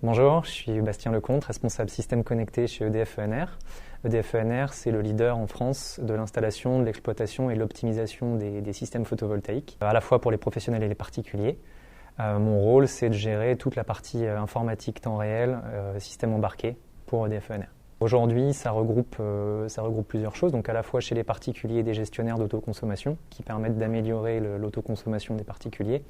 Bonjour, je suis Bastien Lecomte, responsable système connecté chez EDF ENR. EDF ENR, c'est le leader en France de l'installation, de l'exploitation et de l'optimisation des systèmes photovoltaïques, à la fois pour les professionnels et les particuliers. Mon rôle, c'est de gérer toute la partie informatique temps réel, système embarqué pour EDF ENR. Aujourd'hui, ça regroupe plusieurs choses, donc à la fois chez les particuliers des gestionnaires d'autoconsommation qui permettent d'améliorer l'autoconsommation des particuliers.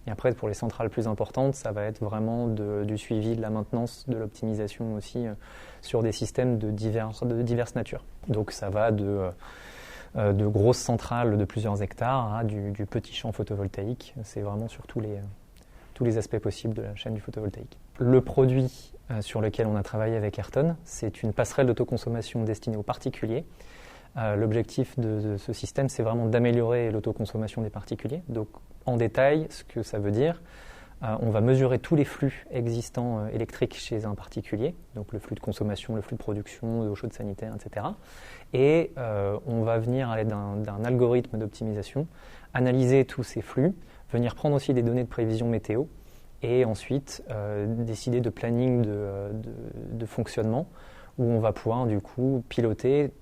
Et après, pour les centrales plus importantes, ça va être vraiment du suivi, de la maintenance, de l'optimisation aussi sur des systèmes de diverses natures. Donc ça va de grosses centrales de plusieurs hectares à du petit champ photovoltaïque. C'est vraiment sur tous les aspects possibles de la chaîne du photovoltaïque. Le produit sur lequel on a travaillé avec Ayrton, c'est une passerelle d'autoconsommation destinée aux particuliers. L'objectif de ce système, c'est vraiment d'améliorer l'autoconsommation des particuliers. Donc, en détail, ce que ça veut dire, on va mesurer tous les flux existants électriques chez un particulier, donc le flux de consommation, le flux de production, d'eau chaude sanitaire, etc. Et on va venir à l'aide d'un algorithme d'optimisation, analyser tous ces flux, venir prendre aussi des données de prévision météo, et ensuite décider de planning de fonctionnement, où on va pouvoir du coup piloter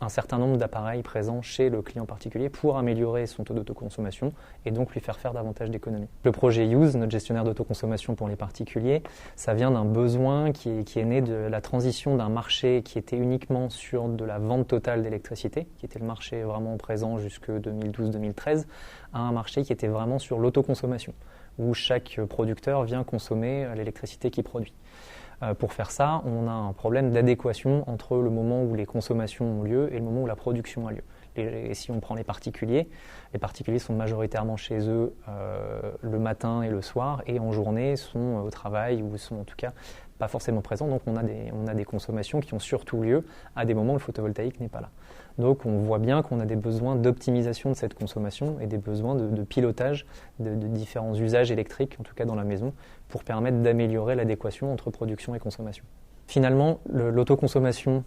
un certain nombre d'appareils présents chez le client particulier pour améliorer son taux d'autoconsommation et donc lui faire davantage d'économies. Le projet Use, notre gestionnaire d'autoconsommation pour les particuliers, ça vient d'un besoin qui est né de la transition d'un marché qui était uniquement sur de la vente totale d'électricité, qui était le marché vraiment présent jusque 2012-2013, à un marché qui était vraiment sur l'autoconsommation, où chaque producteur vient consommer l'électricité qu'il produit. Pour faire ça, on a un problème d'adéquation entre le moment où les consommations ont lieu et le moment où la production a lieu. Et si on prend les particuliers sont majoritairement chez eux le matin et le soir, et en journée sont au travail ou sont en tout cas pas forcément présents. Donc on a des consommations qui ont surtout lieu à des moments où le photovoltaïque n'est pas là. Donc on voit bien qu'on a des besoins d'optimisation de cette consommation et des besoins de pilotage de différents usages électriques, en tout cas dans la maison, pour permettre d'améliorer l'adéquation entre production et consommation. Finalement, l'autoconsommation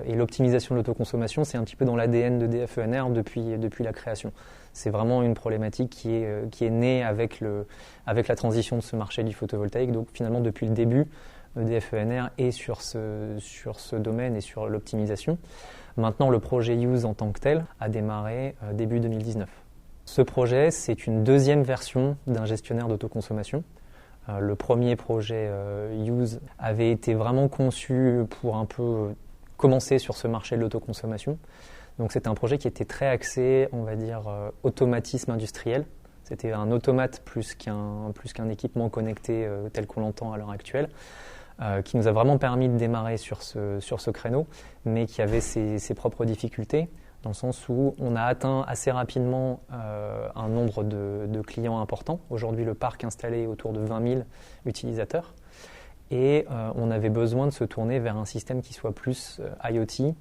et l'optimisation de l'autoconsommation, c'est un petit peu dans l'ADN d'EDF ENR depuis la création. C'est vraiment une problématique qui est née avec la transition de ce marché du photovoltaïque. Donc finalement, depuis le début, EDF ENR est sur ce domaine et sur l'optimisation. Maintenant, le projet Use en tant que tel a démarré début 2019. Ce projet, c'est une deuxième version d'un gestionnaire d'autoconsommation. Le premier projet Use avait été vraiment conçu pour un peu commencer sur ce marché de l'autoconsommation. Donc c'était un projet qui était très axé, on va dire, automatisme industriel. C'était un automate plus qu'un équipement connecté tel qu'on l'entend à l'heure actuelle, qui nous a vraiment permis de démarrer sur ce créneau, mais qui avait ses propres difficultés, dans le sens où on a atteint assez rapidement un nombre de clients importants. Aujourd'hui, le parc installé est autour de 20 000 utilisateurs. Et on avait besoin de se tourner vers un système qui soit plus IoT,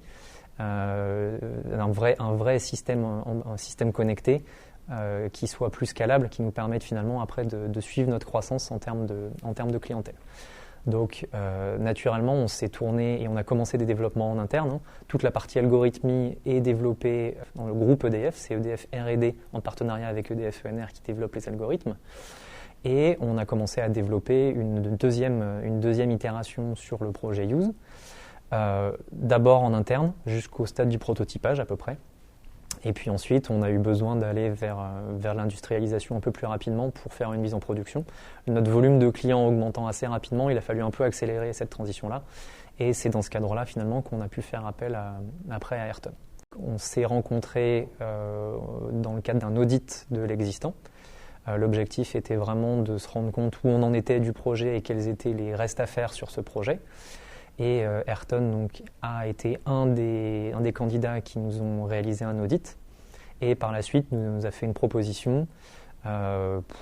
un vrai système, un système connecté, qui soit plus scalable, qui nous permette finalement après de suivre notre croissance en termes de clientèle. Donc naturellement, on s'est tourné et on a commencé des développements en interne. Toute la partie algorithmie est développée dans le groupe EDF, c'est EDF R&D en partenariat avec EDF ENR qui développe les algorithmes. Et on a commencé à développer une deuxième itération sur le projet Use, d'abord en interne jusqu'au stade du prototypage à peu près. Et puis ensuite, on a eu besoin d'aller vers l'industrialisation un peu plus rapidement pour faire une mise en production. Notre volume de clients augmentant assez rapidement, il a fallu un peu accélérer cette transition-là. Et c'est dans ce cadre-là, finalement, qu'on a pu faire appel après à Ayrton. On s'est rencontrés dans le cadre d'un audit de l'existant. L'objectif était vraiment de se rendre compte où on en était du projet et quels étaient les restes à faire sur ce projet. Et Ayrton donc, a été un des candidats qui nous ont réalisé un audit. Et par la suite, nous a fait une proposition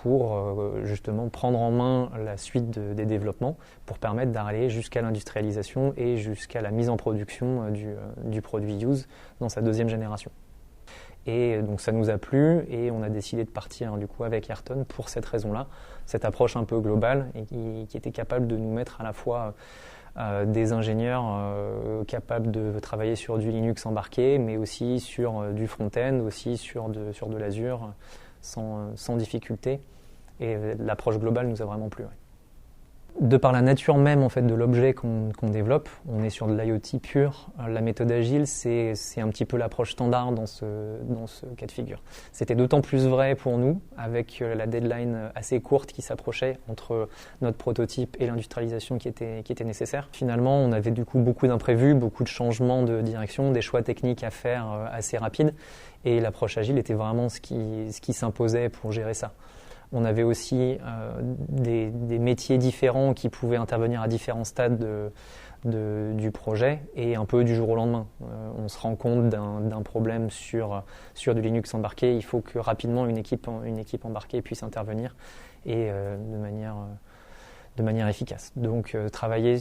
pour justement prendre en main la suite des développements pour permettre d'aller jusqu'à l'industrialisation et jusqu'à la mise en production du produit Use dans sa deuxième génération. Et donc ça nous a plu et on a décidé de partir du coup avec Ayrton pour cette raison-là, cette approche un peu globale et qui était capable de nous mettre à la fois des ingénieurs capables de travailler sur du Linux embarqué, mais aussi sur du front-end, aussi sur de l'Azure sans difficulté. Et l'approche globale nous a vraiment plu. Ouais. De par la nature même en fait de l'objet qu'on développe, on est sur de l'IoT pur. La méthode agile, c'est un petit peu l'approche standard dans ce cas de figure. C'était d'autant plus vrai pour nous avec la deadline assez courte qui s'approchait entre notre prototype et l'industrialisation qui était nécessaire. Finalement, on avait du coup beaucoup d'imprévus, beaucoup de changements de direction, des choix techniques à faire assez rapides, et l'approche agile était vraiment ce qui s'imposait pour gérer ça. On avait aussi des métiers différents qui pouvaient intervenir à différents stades du projet et un peu du jour au lendemain. On se rend compte d'un problème sur du Linux embarqué. Il faut que rapidement une équipe embarquée puisse intervenir et de manière efficace. Donc travailler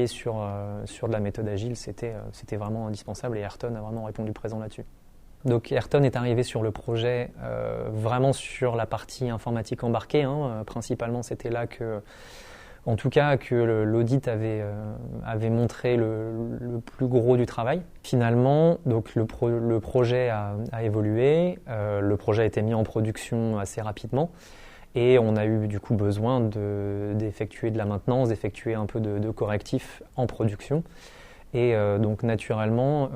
sur de la méthode agile, c'était vraiment indispensable, et Ayrton a vraiment répondu présent là-dessus. Donc Ayrton est arrivé sur le projet vraiment sur la partie informatique embarquée. Principalement, c'était là que l'audit avait montré le plus gros du travail. Finalement, donc le projet a évolué, le projet a été mis en production assez rapidement, et on a eu du coup besoin d'effectuer de la maintenance, d'effectuer un peu de correctifs en production. Et donc naturellement,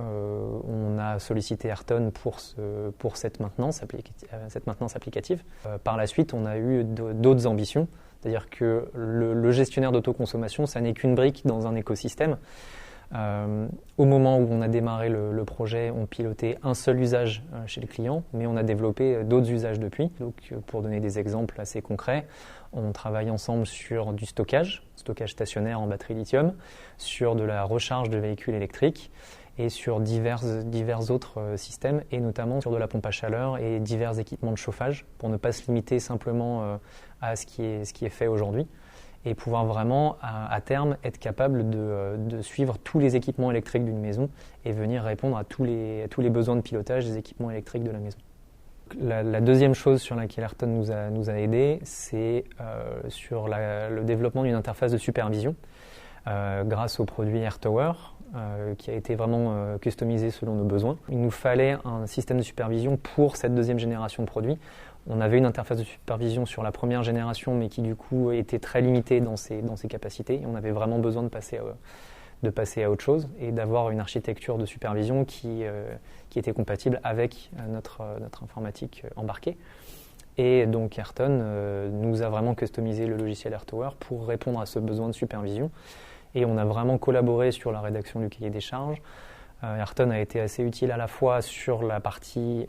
on a sollicité Ayrton pour cette maintenance applicative. Par la suite, on a eu d'autres ambitions, c'est-à-dire que le gestionnaire d'autoconsommation, ça n'est qu'une brique dans un écosystème. Au moment où on a démarré le projet, on pilotait un seul usage chez le client, mais on a développé d'autres usages depuis. Donc, pour donner des exemples assez concrets, on travaille ensemble sur du stockage stationnaire en batterie lithium, sur de la recharge de véhicules électriques et sur divers autres systèmes, et notamment sur de la pompe à chaleur et divers équipements de chauffage, pour ne pas se limiter simplement à ce qui est fait aujourd'hui, et pouvoir vraiment, à terme, être capable de suivre tous les équipements électriques d'une maison et venir répondre à tous les besoins de pilotage des équipements électriques de la maison. La deuxième chose sur laquelle Ayrton nous a aidés, c'est sur le développement d'une interface de supervision grâce au produit AirTower, qui a été vraiment customisé selon nos besoins. Il nous fallait un système de supervision pour cette deuxième génération de produits. On avait une interface de supervision sur la première génération, mais qui du coup était très limitée dans ses capacités. On avait vraiment besoin de passer à autre chose et d'avoir une architecture de supervision qui était compatible avec notre informatique embarquée. Et donc Ayrton nous a vraiment customisé le logiciel AirTower pour répondre à ce besoin de supervision. Et on a vraiment collaboré sur la rédaction du cahier des charges. Ayrton a été assez utile à la fois sur la partie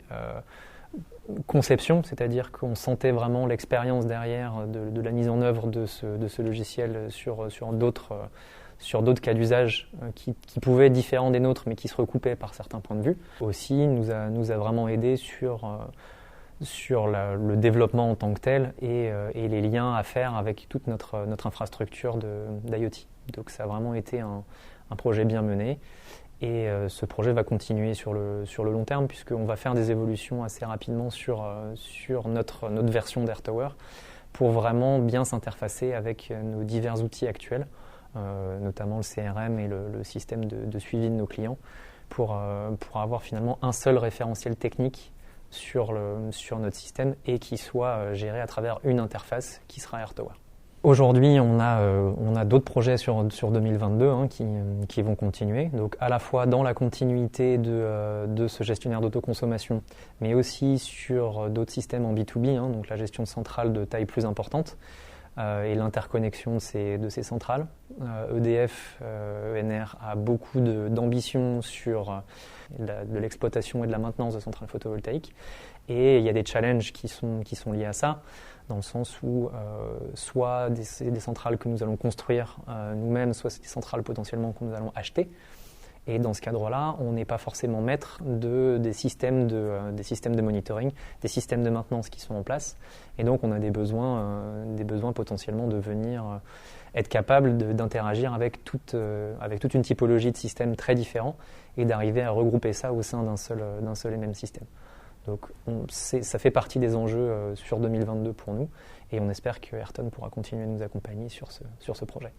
conception, c'est-à-dire qu'on sentait vraiment l'expérience derrière de la mise en œuvre de ce logiciel sur d'autres cas d'usage qui pouvaient être différents des nôtres, mais qui se recoupaient par certains points de vue. Aussi, nous a vraiment aidé sur le développement en tant que tel et les liens à faire avec toute notre infrastructure d'IoT. Donc ça a vraiment été un projet bien mené. Et ce projet va continuer sur le long terme, puisqu'on va faire des évolutions assez rapidement sur notre version d'AirTower pour vraiment bien s'interfacer avec nos divers outils actuels, notamment le CRM et le système de suivi de nos clients, pour avoir finalement un seul référentiel technique sur notre système et qui soit géré à travers une interface qui sera AirTower. Aujourd'hui, on a d'autres projets sur 2022 qui vont continuer. Donc à la fois dans la continuité de ce gestionnaire d'autoconsommation, mais aussi sur d'autres systèmes en B2B, donc la gestion de centrales de taille plus importante et l'interconnexion de ces centrales. EDF, ENR a beaucoup d'ambition sur de l'exploitation et de la maintenance de centrales photovoltaïques. Et il y a des challenges qui sont liés à ça, dans le sens où soit des centrales que nous allons construire nous-mêmes, soit c'est des centrales potentiellement que nous allons acheter. Et dans ce cadre-là, on n'est pas forcément maître des systèmes de monitoring, des systèmes de maintenance qui sont en place. Et donc, on a des besoins potentiellement de venir être capable d'interagir avec toute une typologie de systèmes très différents et d'arriver à regrouper ça au sein d'un seul et même système. Donc, ça fait partie des enjeux sur 2022 pour nous, et on espère que Ayrton pourra continuer à nous accompagner sur ce projet.